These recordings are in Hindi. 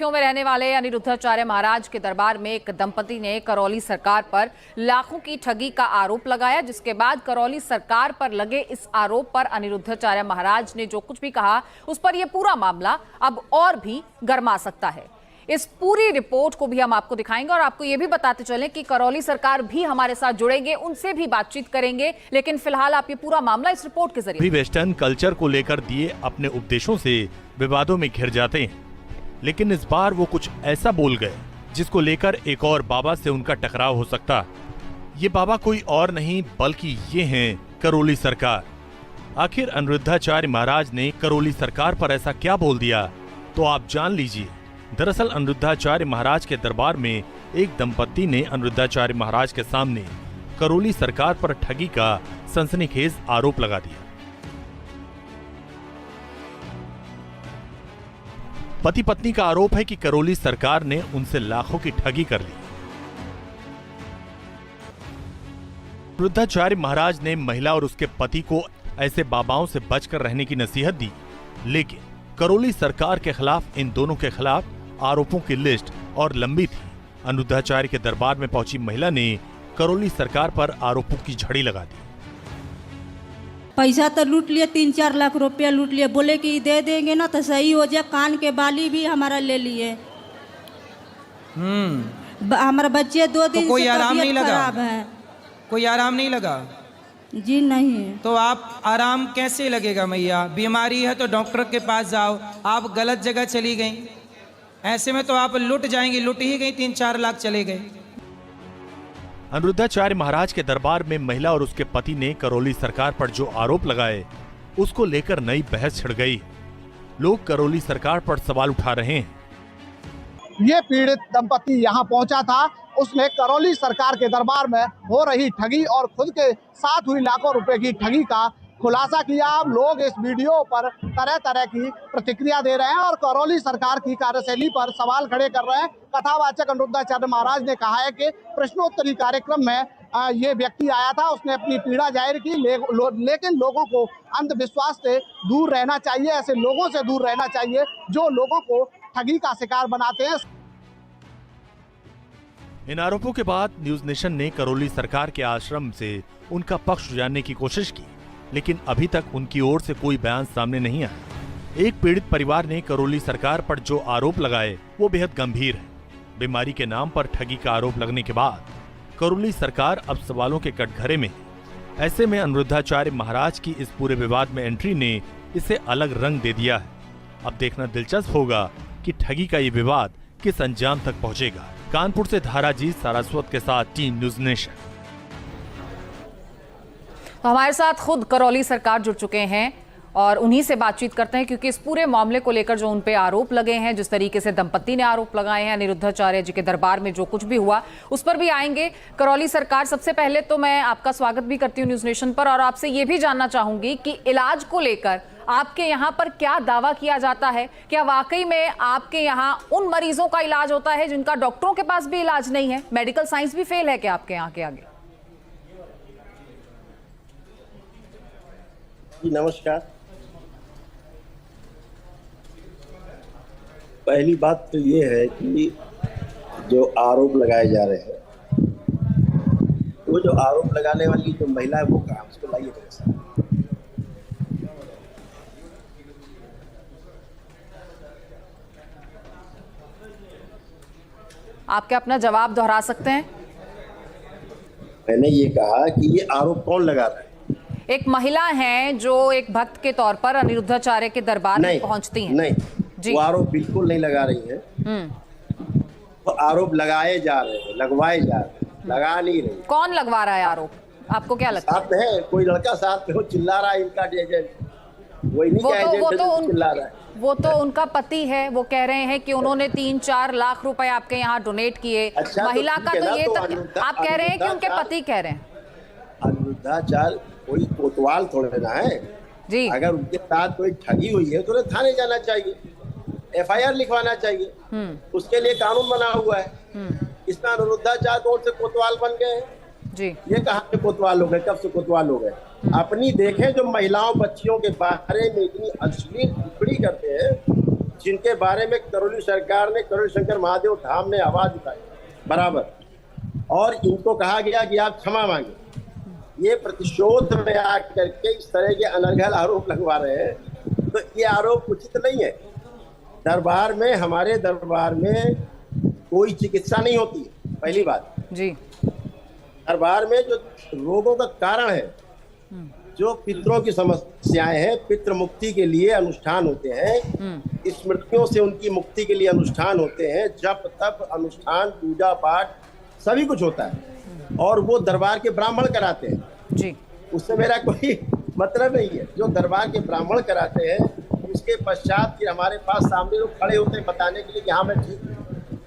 सुर्खियों में रहने वाले अनिरुद्धाचार्य महाराज के दरबार में एक दंपति ने करौली सरकार पर लाखों की ठगी का आरोप लगाया, जिसके बाद करौली सरकार पर लगे इस आरोप पर अनिरुद्धाचार्य महाराज ने जो कुछ भी कहा उस पर यह पूरा मामला अब और भी गर्मा सकता है। इस पूरी रिपोर्ट को भी हम आपको दिखाएंगे और आपको यह भी बताते चलें कि करौली सरकार भी हमारे साथ जुड़ेंगे, उनसे भी बातचीत करेंगे, लेकिन फिलहाल आप ये पूरा मामला इस रिपोर्ट के जरिए। वेस्टर्न कल्चर को लेकर दिए अपने उपदेशों से विवादों में घिर जाते हैं, लेकिन इस बार वो कुछ ऐसा बोल गए जिसको लेकर एक और बाबा से उनका टकराव हो सकता। ये बाबा कोई और नहीं बल्कि ये हैं करौली सरकार। आखिर अनिरुद्धाचार्य महाराज ने करौली सरकार पर ऐसा क्या बोल दिया, तो आप जान लीजिए। दरअसल अनिरुद्धाचार्य महाराज के दरबार में एक दंपत्ति ने अनिरुद्धाचार्य महाराज के सामने करौली सरकार पर ठगी का सनसनीखेज आरोप लगा दिया। पति पत्नी का आरोप है कि करौली सरकार ने उनसे लाखों की ठगी कर ली। अनिरुद्धाचार्य महाराज ने महिला और उसके पति को ऐसे बाबाओं से बचकर रहने की नसीहत दी, लेकिन करौली सरकार के खिलाफ इन दोनों के खिलाफ आरोपों की लिस्ट और लंबी थी। अनिरुद्धाचार्य के दरबार में पहुंची महिला ने करौली सरकार पर आरोपों की झड़ी लगा दी। पैसा तो लूट लिए, 3-4 लाख रुपया लूट लिए, बोले कि दे देंगे ना तो सही हो जाए। कान के बाली भी हमारा ले लिए। हमारे बच्चे 2 दिन कोई से आराम नहीं लगा? खराब है। कोई आराम नहीं लगा जी नहीं। तो आप आराम कैसे लगेगा मैया? बीमारी है तो डॉक्टर के पास जाओ। आप गलत जगह चली गई, ऐसे में तो आप लुट जाएंगी। लुट ही गई, 3-4 लाख चले गए। अनिरुद्धाचार्य महाराज के दरबार में महिला और उसके पति ने करौली सरकार पर जो आरोप लगाए उसको लेकर नई बहस छिड़ गई। लोग करौली सरकार पर सवाल उठा रहे हैं। ये पीड़ित दंपति यहाँ पहुंचा था, उसने करौली सरकार के दरबार में हो रही ठगी और खुद के साथ हुई लाखों रुपए की ठगी का खुलासा किया। अब लोग इस वीडियो पर तरह तरह की प्रतिक्रिया दे रहे हैं और करौली सरकार की कार्यशैली पर सवाल खड़े कर रहे हैं। कथावाचक अनिरुद्धाचार्य महाराज ने कहा है कि प्रश्नोत्तरी कार्यक्रम में ये व्यक्ति आया था, उसने अपनी पीड़ा जाहिर की, लेकिन लोगों को अंधविश्वास से दूर रहना चाहिए, ऐसे लोगों से दूर रहना चाहिए जो लोगों को ठगी का शिकार बनाते हैं। इन आरोपों के बाद न्यूज नेशन ने करौली सरकार के आश्रम से उनका पक्ष जानने की कोशिश की, लेकिन अभी तक उनकी ओर से कोई बयान सामने नहीं आया। एक पीड़ित परिवार ने करौली सरकार पर जो आरोप लगाए वो बेहद गंभीर है। बीमारी के नाम पर ठगी का आरोप लगने के बाद करौली सरकार अब सवालों के कटघरे में। ऐसे में अनिरुद्धाचार्य महाराज की इस पूरे विवाद में एंट्री ने इसे अलग रंग दे दिया है। अब देखना दिलचस्प होगा कि ठगी का ये विवाद किस अंजाम तक पहुंचेगा। कानपुर से धाराजीत सारस्वत के साथ टीम न्यूज नेशन। तो हमारे साथ खुद करौली सरकार जुड़ चुके हैं और उन्हीं से बातचीत करते हैं, क्योंकि इस पूरे मामले को लेकर जो उन पे आरोप लगे हैं, जिस तरीके से दंपत्ति ने आरोप लगाए हैं, अनिरुद्धाचार्य जी के दरबार में जो कुछ भी हुआ उस पर भी आएंगे। करौली सरकार, सबसे पहले तो मैं आपका स्वागत भी करती हूँ न्यूज नेशन पर और आपसे ये भी जानना चाहूंगी कि इलाज को लेकर आपके यहाँ पर क्या दावा किया जाता है? क्या वाकई में आपके यहाँ उन मरीजों का इलाज होता है जिनका डॉक्टरों के पास भी इलाज नहीं है? मेडिकल साइंस भी फेल है क्या आपके यहाँ के आगे? जी नमस्कार। पहली बात तो ये है कि जो आरोप लगाए जा रहे हैं, वो जो आरोप लगाने वाली जो महिला है वो कहाँ, उसको लाइए मेरे साथ। आप क्या अपना जवाब दोहरा सकते हैं? मैंने ये कहा कि ये आरोप कौन लगा रहा है? एक महिला हैं जो एक भक्त के तौर पर अनिरुद्धाचार्य के दरबार में पहुंचती हैं। नहीं जी। वो आरोप बिल्कुल नहीं लगा रही है। वो आरोप लगाए जा रहे हैं, लगवाए जा रहे हैं, लगा नहीं रही। कौन लगवा रहा है आरोप? आपको क्या लगता साथ है? कोई लड़का साथ में हो, चिल्ला रहा है इनका एजेंट। वही नहीं क्या एजेंट चिल्ला रहा है? वो तो उनका पति है, वो कह रहे हैं कि उन्होंने 3-4 लाख रुपए आपके यहाँ डोनेट किए। अच्छा, महिला तो का तो ये आप कह रहे हैं कि उनके अनिरुद्धाचार्य पति कह रहे हैं। अनिरुद्धाचार्य कोई कोतवाल थोड़े ना है जी। अगर उनके साथ कोई ठगी हुई है तो उन्हें थाने जाना चाहिए, FIR लिखवाना चाहिए। उसके लिए कानून बना हुआ है। इसमें अनिरुद्धाचार्य कौन से कोतवाल बन गए हैं? जी। ये कहाँ से कोतवाल हो गए? कब से कोतवाल हो गए? अपनी देखें जो महिलाओं बच्चियों के बारे में इतनी अश्लील टिप्पणी करते हैं, जिनके बारे में करौली सरकार ने, करौली शंकर महादेव धाम ने आवाज उठाई बराबर, और इनको कहा गया कि आप क्षमा मांगे। ये प्रतिशोध में आकर के इस तरह के अनर्गल आरोप लगवा रहे हैं, तो ये आरोप उचित नहीं है। दरबार में, हमारे दरबार में कोई चिकित्सा नहीं होती है, पहली बात जी। दरबार में जो रोगों का कारण है, जो पितरों की समस्याएं हैं, पितृ मुक्ति के लिए अनुष्ठान होते हैं, स्मृतियों से उनकी मुक्ति के लिए अनुष्ठान होते हैं, जप तप अनुष्ठान पूजा पाठ सभी कुछ होता है, और वो दरबार के ब्राह्मण कराते हैं जी। उससे मेरा कोई मतलब नहीं है। जो दरबार के ब्राह्मण कराते हैं, उसके पश्चात फिर हमारे पास सामने लोग खड़े होते हैं बताने के लिए कि हाँ मैं ठीक हूँ।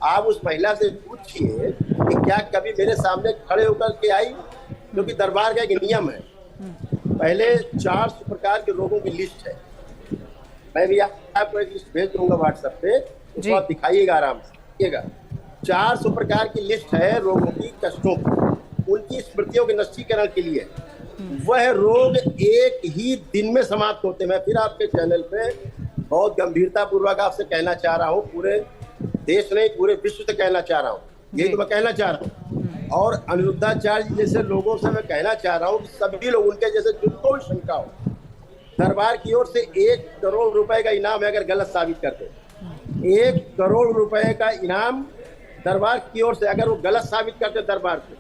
आप उस महिला से पूछिए कि क्या कभी मेरे सामने खड़े होकर के आई, क्योंकि दरबार का एक नियम है। पहले 400 प्रकार के रोगों की लिस्ट है, मैं भी आपको एक लिस्ट भेज दूंगा व्हाट्सएप पे, उसको आप दिखाइएगा आराम से, देखिएगा। 400 प्रकार की लिस्ट है रोगों की, कष्टों की, उनकी स्मृतियों के नष्टीकरण के लिए। वह रोग एक ही दिन में समाप्त होते हैं। मैं फिर आपके चैनल पे बहुत गंभीरता पूर्वक आपसे कहना चाह रहा हूँ, पूरे देश नहीं पूरे विश्व से कहना चाह रहा हूँ, यही तो मैं कहना चाह रहा हूँ। और अनिरुद्धाचार्य जैसे लोगों से मैं कहना चाह रहा हूँ कि सभी लोग, उनके जैसे जिनको भी शंका हो, दरबार की ओर से 1 करोड़ रुपए का इनाम है अगर गलत साबित करते। 1 करोड़ रुपए का इनाम दरबार की ओर से, अगर वो गलत साबित करते दरबार को,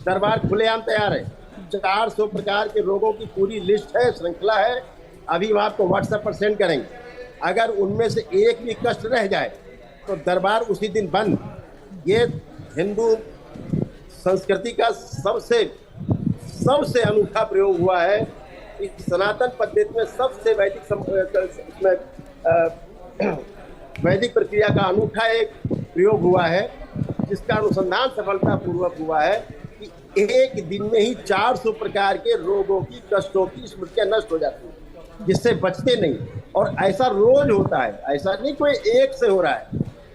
दरबार खुलेआम तैयार है। 400 प्रकार के रोगों की पूरी लिस्ट है, श्रृंखला है, अभी हम आपको व्हाट्सएप पर सेंड करेंगे। अगर उनमें से एक भी कष्ट रह जाए तो दरबार उसी दिन बंद। ये हिंदू संस्कृति का सबसे अनूठा प्रयोग हुआ है। इस सनातन पद्धति में सबसे वैदिक प्रक्रिया का अनूठा एक प्रयोग हुआ है, जिसका अनुसंधान सफलतापूर्वक हुआ है कि एक दिन में ही 400 प्रकार के रोगों की, कष्टों की स्मृतियां नष्ट हो जाती हैं, जिससे बचते नहीं। और ऐसा रोज होता है, ऐसा नहीं कोई एक से हो रहा है,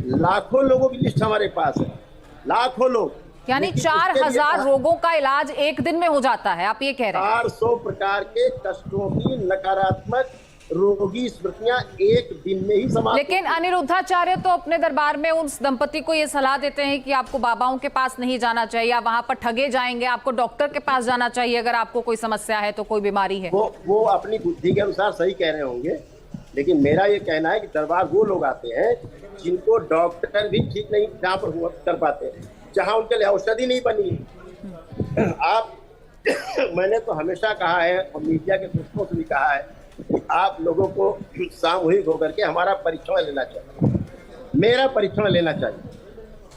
लाखों लोगों की लिस्ट हमारे पास है, लाखों लोग। यानी 4000 रोगों का इलाज एक दिन में हो जाता है, आप ये कह रहे हैं? 400 प्रकार के कष्टों की नकारात्मक रोगी स्मृतियां एक दिन में ही समाप्त। लेकिन अनिरुद्धाचार्य तो अपने दरबार में उस दंपति को ये सलाह देते हैं कि आपको बाबाओं के पास नहीं जाना चाहिए, आप वहां पर ठगे जाएंगे, आपको डॉक्टर के पास जाना चाहिए अगर आपको कोई समस्या है, तो कोई बीमारी है। वो अपनी बुद्धि के अनुसार सही कह रहे होंगे, लेकिन मेरा ये कहना है कि दरबार वो लोग आते हैं जिनको डॉक्टर भी ठीक नहीं जहाँ पर हुआ कर पाते, जहाँ उनके लिए औषधि नहीं बनी। आप मैंने तो हमेशा कहा है और मीडिया के पुस्तकों से भी कहा है कि आप लोगों को सामूहिक होकर के हमारा परीक्षण लेना चाहिए, मेरा परीक्षण लेना चाहिए।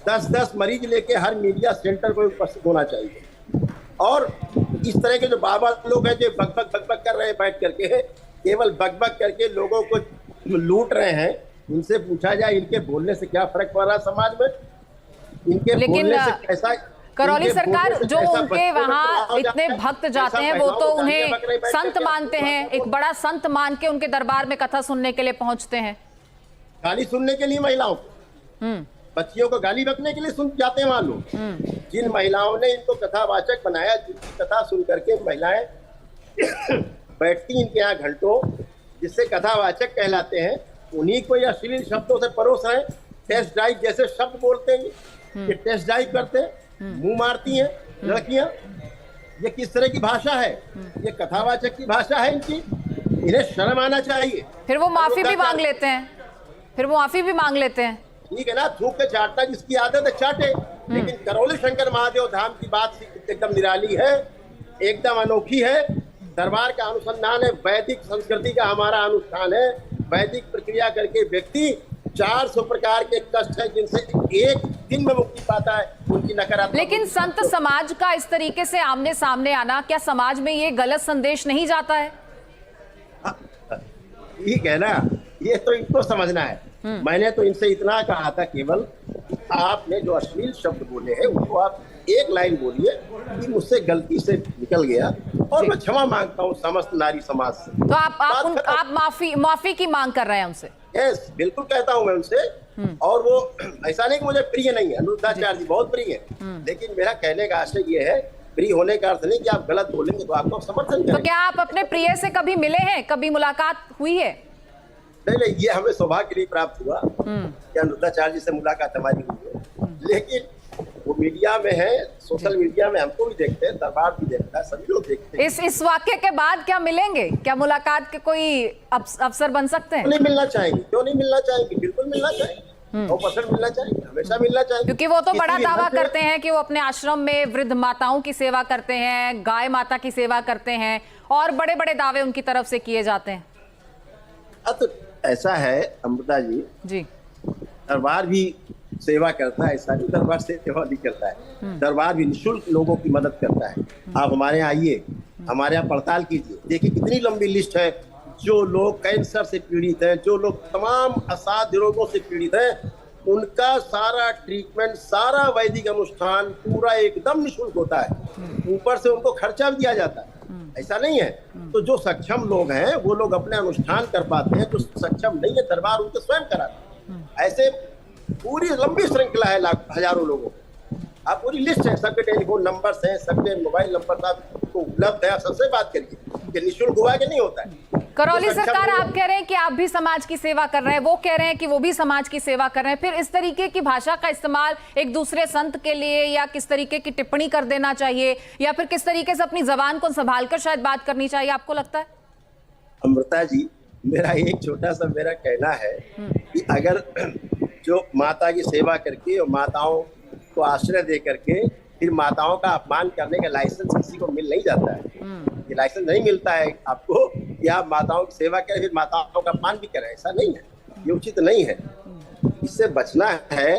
10-10 मरीज लेके हर मीडिया सेंटर को उपस्थित होना चाहिए। और इस तरह के जो बाबा लोग हैं जो बकबक कर रहे हैं बैठ करके, केवल बकबक करके लोगों को लूट रहे हैं, इनसे पूछा जाए इनके बोलने से क्या फर्क पड़ रहा है समाज में, इनके बोलने से कैसा। करौली सरकार जो उनके वहां इतने भक्त जाते हैं, वो तो उन्हें संत मानते हैं, एक बड़ा संत मान के उनके दरबार में कथा सुनने के लिए पहुंचते हैं। गाली सुनने के लिए महिलाओं को, बच्चियों को गाली बकने के लिए सुन जाते हैं वहां लोग। जिन महिलाओं ने इनको कथावाचक बनाया, जिनकी कथा सुन करके महिलाएं बैठती इनके यहाँ घंटों, जिससे कथावाचक कहलाते हैं, उन्हीं को यह अश्लील शब्दों से परोस रहे हैं। टेस्ट ड्राइव जैसे शब्द बोलते हैं, ये टेस्ट ड्राइव करते हैं, मुंह मारती हैं लड़कियां। ये किस तरह की भाषा है? ये कथावाचक की भाषा है इनकी, इन्हें शर्म आना चाहिए। फिर वो माफी भी मांग लेते हैं, ठीक है ना, थूक के चाटना जिसकी आदत है चाटे। लेकिन करौली शंकर महादेव धाम की बात एकदम निराली है, एकदम अनोखी है। दरबार का अनुसंधान है, वैदिक संस्कृति का हमारा अनुष्ठान है। वैदिक प्रक्रिया करके व्यक्ति 400 प्रकार के कष्ट है जिनसे एक दिन में मुक्ति पाता है, उनकी नकारात्मक। लेकिन संत समाज का इस तरीके से आमने सामने आना, क्या समाज में ये गलत संदेश नहीं जाता है? ठीक है ना, ये तो इनको समझना है। मैंने तो इनसे इतना कहा था, केवल आपने जो अश्लील शब्द बोले हैं उनको आप एक लाइन बोलिए कि मुझसे गलती से निकल गया और मैं क्षमा मांगता हूँ समस्त नारी समाज से। तो आप माफी की मांग कर रहे हैं उनसे? यस, बिल्कुल कहता हूँ मैं उनसे। और वो ऐसा नहीं कि मुझे प्रिय नहीं है, अनिरुद्धाचार्य जी बहुत प्रिय है, लेकिन मेरा कहने का आशय ये है, प्रिय होने का अर्थ नहीं कि आप गलत बोलेंगे तो आपको समर्थन करेंगे। तो क्या आप अपने प्रिय से कभी मिले हैं, कभी मुलाकात हुई है? नहीं, ये हमें सौभाग्य के लिए प्राप्त हुआ कि अनुरुद्धाचार्य जी से मुलाकात हमारी हुई है, लेकिन वो मीडिया में है, सोशल मीडिया में हमको भी देखते हैं, दरबार भी देखता है, सभी लोग देखते हैं। इस वाक्य के बाद क्या मिलेंगे? क्या मुलाकात के कोई अवसर बन सकते हैं? नहीं मिलना चाहेंगे, क्यों नहीं मिलना चाहेंगे, बिल्कुल मिलना चाहेंगे, 100% मिलना चाहेंगे, हमेशा मिलना चाहेंगे। क्योंकि वो तो बड़ा दावा करते हैं कि वो अपने आश्रम में वृद्ध माताओं की सेवा करते हैं, गाय माता की सेवा करते हैं, और बड़े बड़े दावे उनकी तरफ से किए जाते हैं। तो ऐसा है अमृता जी, दरबार भी सेवा करता है, ऐसा नहीं दरबार से सेवा नहीं करता है, दरबार भी निःशुल्क लोगों की मदद करता है। आप हमारे यहाँ आइए, हमारे यहाँ पड़ताल कीजिए, देखिए कितनी लंबी लिस्ट है। जो लोग कैंसर से पीड़ित हैं, जो लोग तमाम असाध्य रोगों से पीड़ित हैं, उनका सारा ट्रीटमेंट, सारा वैदिक अनुष्ठान पूरा एकदम निःशुल्क होता है, ऊपर से उनको खर्चा भी दिया जाता है, ऐसा नहीं है। तो जो सक्षम लोग हैं वो लोग अपने अनुष्ठान कर पाते हैं, जो सक्षम नहीं है दरबार उनको स्वयं कराता है। ऐसे पूरी लंबी श्रृंखला है, हजारों लोगों की। आप पूरी लिस्ट है, सबके टेलीफोन नंबर्स हैं, सबके मोबाइल नंबर आपको उपलब्ध है, आप सबसे बात करिए कि निःशुल्क हुआ कि नहीं होता है। करौली सरकार, आप कह रहे हैं कि आप भी समाज की सेवा कर रहे हैं, वो कह रहे हैं कि वो भी समाज की सेवा कर रहे हैं, फिर इस तरीके की भाषा का इस्तेमाल एक दूसरे संत के लिए, या किस तरीके की टिप्पणी कर देना चाहिए, या फिर किस तरीके से अपनी जबान को संभाल कर शायद बात करनी चाहिए, आपको लगता है? अमृता जी, मेरा एक छोटा सा मेरा कहना है कि अगर जो माता की सेवा करके और माताओं को आश्रय दे करके फिर माताओं का अपमान करने का लाइसेंस किसी को मिल नहीं जाता है, ये लाइसेंस नहीं मिलता है आपको कि आप माताओं की सेवा करें फिर माताओं का अपमान भी करें, ऐसा नहीं है, ये उचित नहीं है, इससे बचना है।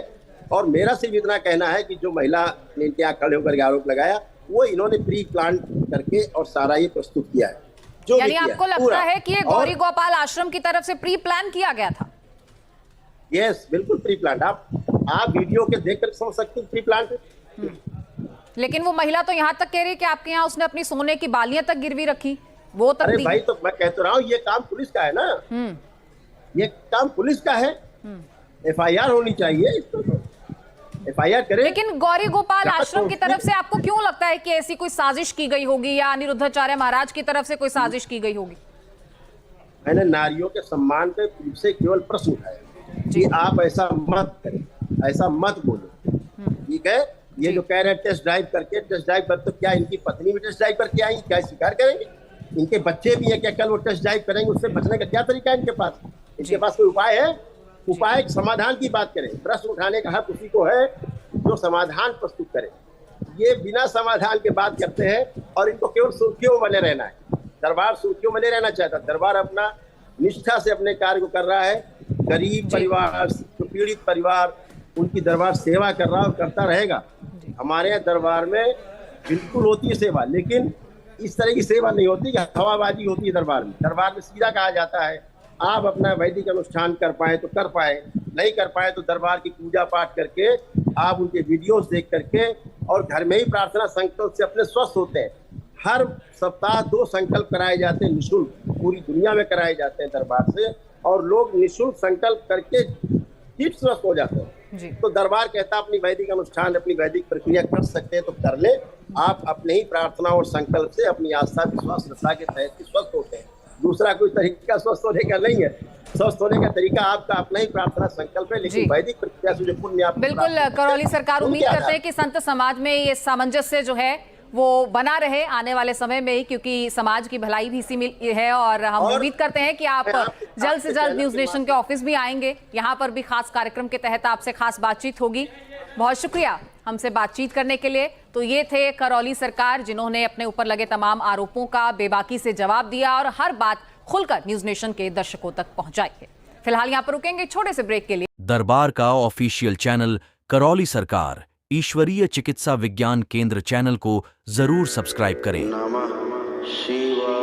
और मेरा सिर्फ इतना कहना है कि जो महिला ने इनके यहाँ खड़े होकर आरोप लगाया, वो इन्होंने प्री प्लान करके और सारा ये प्रस्तुत किया है। जो यानी आपको लगता है कि ये गौरी गोपाल आश्रम की तरफ से प्री प्लान किया गया था? यस, बिल्कुल प्री प्लान। आप वीडियो के देख कर समझ सकते हैं प्री प्लान। लेकिन वो महिला तो यहाँ तक कह रही है कि आपके यहाँ उसने अपनी सोने की बालियां तक गिरवी रखी, वो तक अरे दी। भाई, तो मैं कह तो रहा हूँ ये काम पुलिस का है ना, ये काम पुलिस का है, FIR होनी चाहिए, FIR करे। लेकिन गौरी गोपाल आश्रम की तरफ से आपको क्यों लगता है कि ऐसी कोई साजिश की गई होगी, या अनिरुद्धाचार्य महाराज की तरफ से कोई साजिश की गई होगी? मैंने नारियों के सम्मान पे से केवल प्रश्न उठाया कि आप ऐसा मत करें, ऐसा मत बोलो, ठीक है। ये जो कह रहे हैं टेस्ट ड्राइव करके, टेस्ट ड्राइव कर, तो क्या इनकी पत्नी भी टेस्ट ड्राइव करके आई, क्या स्वीकार करेंगे? इनके बच्चे भी है, क्या कल वो टेस्ट ड्राइव करेंगे? उससे बचने का क्या तरीका है इनके पास? इनके पास कोई उपाय है? उपाय समाधान की बात करें, प्रश्न उठाने का हक उसी को है जो समाधान प्रस्तुत करे। ये बिना समाधान के बात करते हैं और इनको केवल सुर्खियों में बने रहना है। दरबार सुर्खियों में नहीं रहना चाहता, दरबार अपना निष्ठा से अपने कार्य को कर रहा है। गरीब परिवार, जो पीड़ित परिवार, उनकी दरबार सेवा कर रहा और करता रहेगा। हमारे यहाँ दरबार में बिल्कुल होती है सेवा, लेकिन इस तरह की सेवा नहीं होती कि हवाबाजी होती है दरबार में। दरबार में सीधा कहा जाता है आप अपना वैदिक अनुष्ठान कर पाए तो कर पाए, नहीं कर पाए तो दरबार की पूजा पाठ करके, आप उनके वीडियोस देख करके और घर में ही प्रार्थना संकल्प से अपने स्वस्थ होते हैं। हर सप्ताह 2 संकल्प कराए जाते हैं निःशुल्क, पूरी दुनिया में कराए जाते हैं दरबार से, और लोग निःशुल्क संकल्प करके ठीक स्वस्थ हो जाते हैं। तो दरबार कहता है अपनी वैदिक अनुष्ठान, अपनी वैदिक प्रक्रिया कर सकते हैं तो कर ले। आप अपने ही प्रार्थना और संकल्प से अपनी आस्था विश्वास श्रद्धा के तहत स्वस्थ होते हैं। दूसरा कोई तरीका स्वस्थ होने का नहीं है। स्वस्थ होने का तरीका आपका अपना ही प्रार्थना संकल्प है, लेकिन वैदिक प्रक्रिया से जो पुण्य आप बिल्कुल करौली सरकार उम्मीद करते हैं कि संत समाज में ये सामंजस्य जो है वो बना रहे आने वाले समय में ही, क्योंकि समाज की भलाई भी इसी में है। और हम उम्मीद करते हैं कि आप जल्द से जल्द न्यूज नेशन के ऑफिस भी आएंगे, यहाँ पर भी खास कार्यक्रम के तहत आपसे खास बातचीत होगी। बहुत शुक्रिया हमसे बातचीत करने के लिए। तो ये थे करौली सरकार, जिन्होंने अपने ऊपर लगे तमाम आरोपों का बेबाकी से जवाब दिया और हर बात खुलकर न्यूज नेशन के दर्शकों तक पहुंचाई है। फिलहाल यहाँ पर रुकेंगे छोटे से ब्रेक के लिए। दरबार का ऑफिशियल चैनल करौली सरकार ईश्वरीय चिकित्सा विज्ञान केंद्र चैनल को जरूर सब्सक्राइब करें। नमः शिवाय।